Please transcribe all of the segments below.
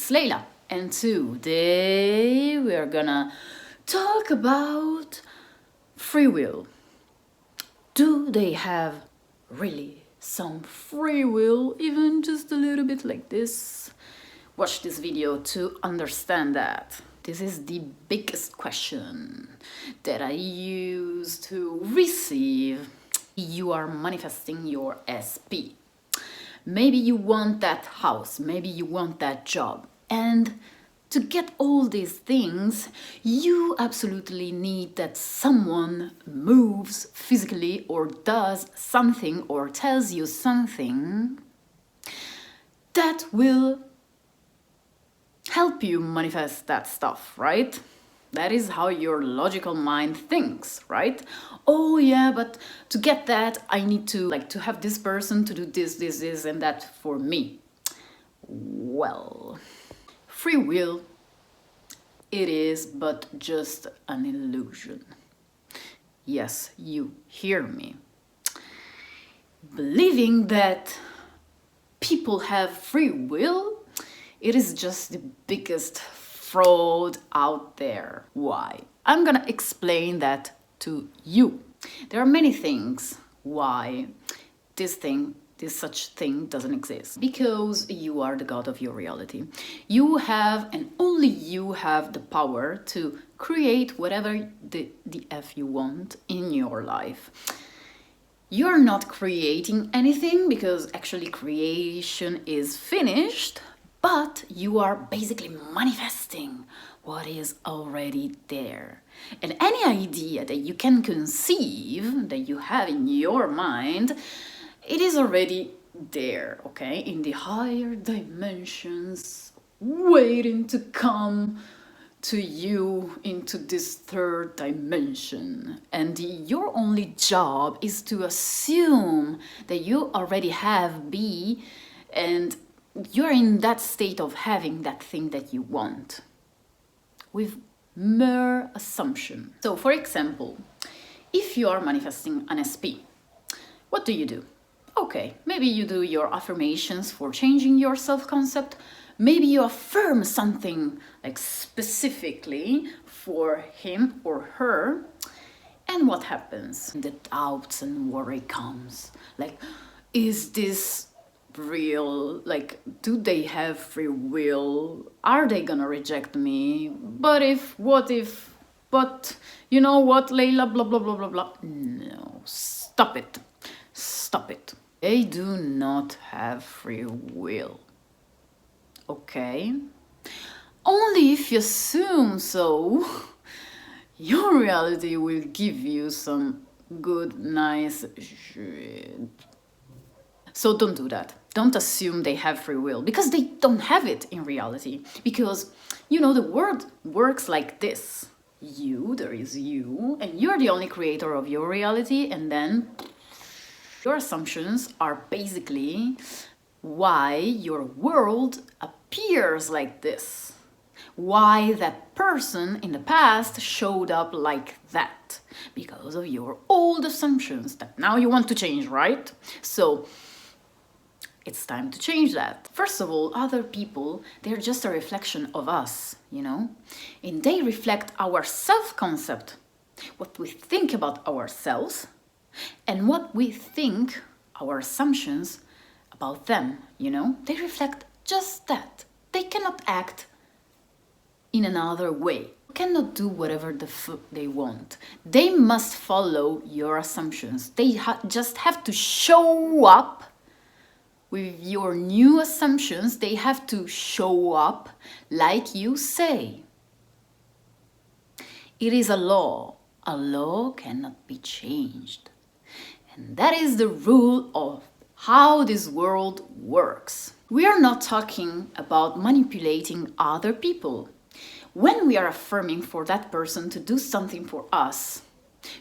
it's Layla, and today we are gonna talk about free will. Do they have really some free will, even just a little bit like this? Watch this video to understand that. This is the biggest question that I use to receive. You are manifesting your SP. Maybe you want that house, maybe you want that job. And to get all these things, you absolutely need that someone moves physically or does something or tells you something that will help you manifest that stuff, right? That is how your logical mind thinks, right? Oh yeah, but to get that, I need to have this person to do this, and that for me. Well, free will, it is but just an illusion. Yes, you hear me. Believing that people have free will, it is just the biggest fraud out there. Why? I'm gonna explain that to you. There are many things why this such thing doesn't exist. Because you are the god of your reality. You have, and only you have, the power to create whatever the F you want in your life. You're not creating anything because actually creation is finished, but you are basically manifesting what is already there. And any idea that you can conceive, that you have in your mind, it is already there, okay? In the higher dimensions, waiting to come to you into this third dimension. And your only job is to assume that you already have B, and you're in that state of having that thing that you want with mere assumption. So for example, if you are manifesting an SP, what do? Okay, maybe you do your affirmations for changing your self-concept. Maybe you affirm something like specifically for him or her. And what happens? The doubts and worry comes. Like, is this real? Like, do they have free will? Are they gonna reject me? But you know what, Layla, blah blah blah blah blah. No, stop it. They do not have free will. Okay? Only if you assume so, your reality will give you some good, nice shit. So don't do that. Don't assume they have free will, because they don't have it in reality. Because, you know, the world works like this. There is you, and you're the only creator of your reality, and then your assumptions are basically why your world appears like this. Why that person in the past showed up like that. Because of your old assumptions that now you want to change, right? So it's time to change that. First of all, other people, they're just a reflection of us, you know? And they reflect our self-concept, what we think about ourselves, and what we think, our assumptions about them, you know? They reflect just that. They cannot act in another way. They cannot do whatever the fuck they want. They must follow your assumptions. They just have to show up with your new assumptions. They have to show up like you say. It is a law. A law cannot be changed. And that is the rule of how this world works. We are not talking about manipulating other people. When we are affirming for that person to do something for us,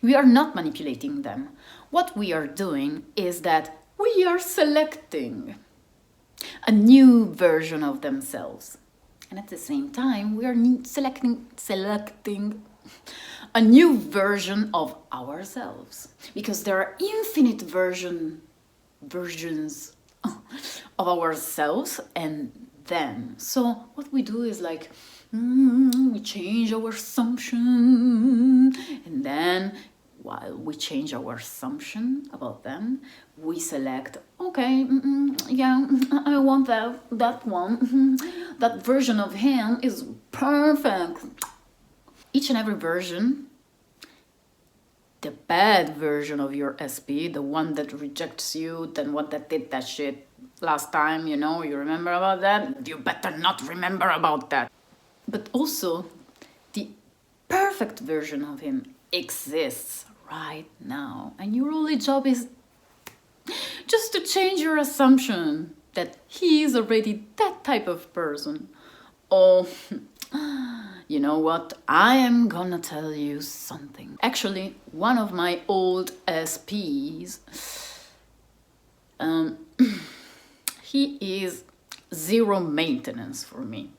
we are not manipulating them. What we are doing is that we are selecting a new version of themselves. And at the same time, we are selecting a new version of ourselves, because there are infinite versions of ourselves, and then. So what we do is like, we change our assumption, and then while we change our assumption about them, we select, okay, yeah, I want that one. That version of him is perfect. Each and every version, the bad version of your SP, the one that rejects you, the one that did that shit last time, you know, you remember about that? You better not remember about that. But also, the perfect version of him exists right now. And your only job is just to change your assumption that he is already that type of person. Oh, you know what? I am gonna tell you something. Actually, one of my old SPs, he is zero maintenance for me.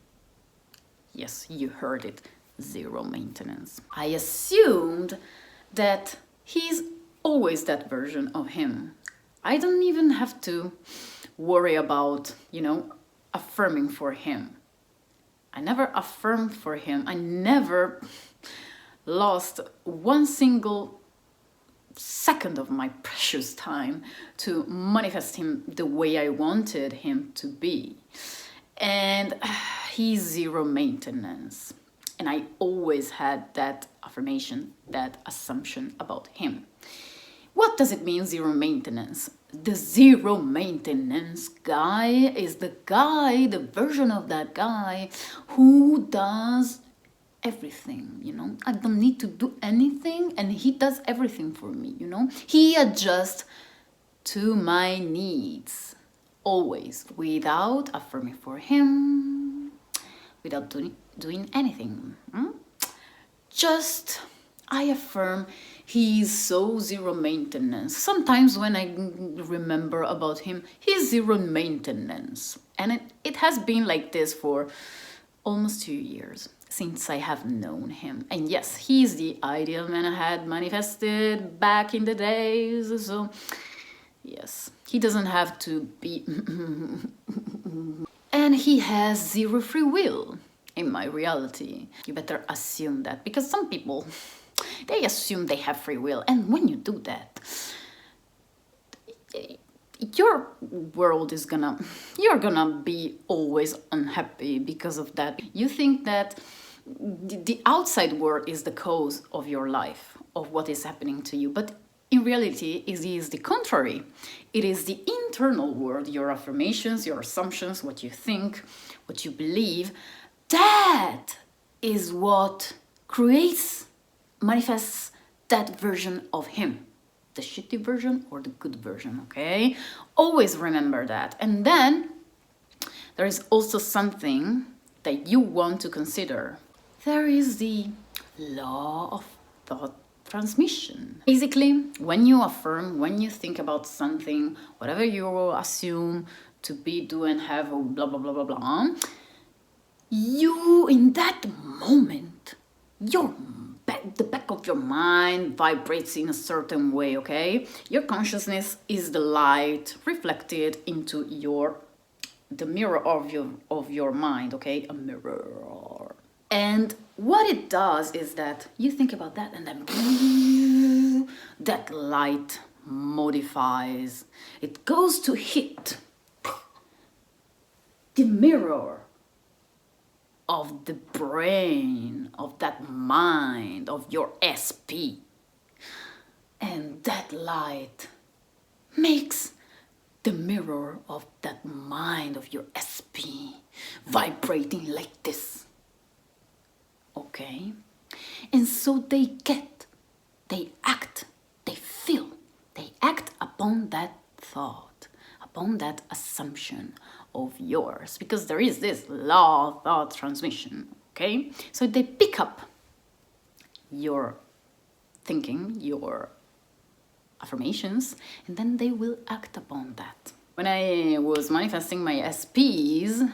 Yes, you heard it, zero maintenance. I assumed that he's always that version of him. I don't even have to worry about, you know, affirming for him. I never affirmed for him. I never lost one single second of my precious time to manifest him the way I wanted him to be. And he's zero maintenance. And I always had that affirmation, that assumption about him. What does it mean, zero maintenance? The zero maintenance guy is the guy, the version of that guy who does everything, you know? I don't need to do anything and he does everything for me, you know? He adjusts to my needs, always, without affirming for him, without doing anything. Just, I affirm he's so zero maintenance. Sometimes when I remember about him, he's zero maintenance. And it has been like this for almost 2 years since I have known him. And yes, he's the ideal man I had manifested back in the days. So yes, he doesn't have to be... And he has zero free will in my reality. You better assume that, because some people, they assume they have free will, and when you do that, your world is you're gonna be always unhappy because of that. You think that the outside world is the cause of your life, of what is happening to you, but in reality, it is the contrary. It is the internal world, your affirmations, your assumptions, what you think, what you believe. That is what creates, manifests that version of him. The shitty version or the good version, okay? Always remember that. And then there is also something that you want to consider. There is the law of thought transmission. Basically, when you affirm, when you think about something, whatever you assume to be, do, and have, or blah, blah, blah, blah, blah, you, in that moment, the back of your mind vibrates in a certain way, okay? Your consciousness is the light reflected into the mirror of your mind, okay? A mirror. And what it does is that you think about that, and then that light modifies. It goes to hit the mirror of the brain, of that mind, of your SP. And that light makes the mirror of that mind, of your SP, vibrating like this. Okay? And so they act, they feel, they act upon that thought, upon that assumption of yours, because there is this law of thought transmission, okay? So they pick up your thinking, your affirmations, and then they will act upon that. When I was manifesting my SPs,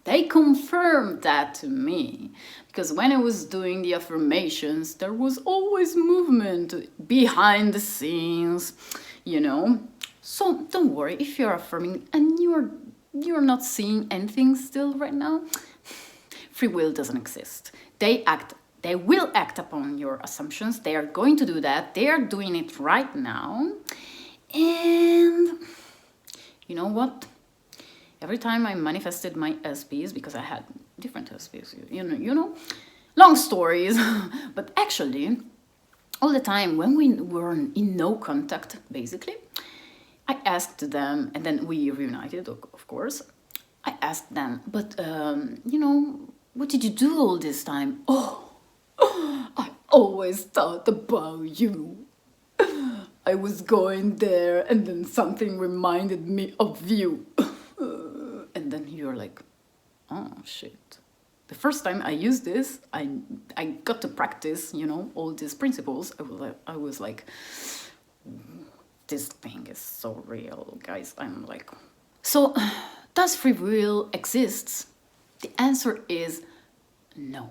they confirmed that to me, because when I was doing the affirmations, there was always movement behind the scenes, you know? So don't worry if you're affirming and you're you're not seeing anything still right now. Free will doesn't exist. They will act upon your assumptions. They are going to do that. They are doing it right now. And you know what? Every time I manifested my SPs, because I had different SPs, you know, long stories, but actually, all the time when we were in no contact, basically, I asked them, and then we reunited, of course. I asked them, but you know, what did you do all this time? Oh, I always thought about you. I was going there, and then something reminded me of you. And then you're like, oh shit. The first time I used this, I got to practice, you know, all these principles. I was like, this thing is so real, guys. I'm like, so does free will exist? The answer is no.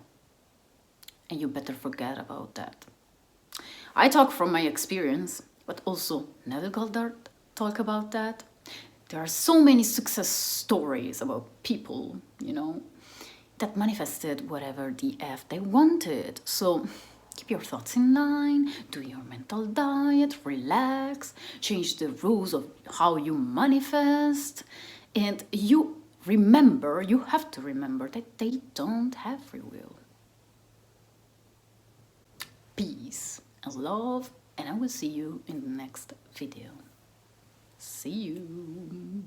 And you better forget about that. I talk from my experience, but also Neville Goddard talk about that. There are so many success stories about people, you know, that manifested whatever the F they wanted. So keep your thoughts in line, do your mental diet, relax, change the rules of how you manifest. And you have to remember that they don't have free will. Peace and love, and I will see you in the next video. See you.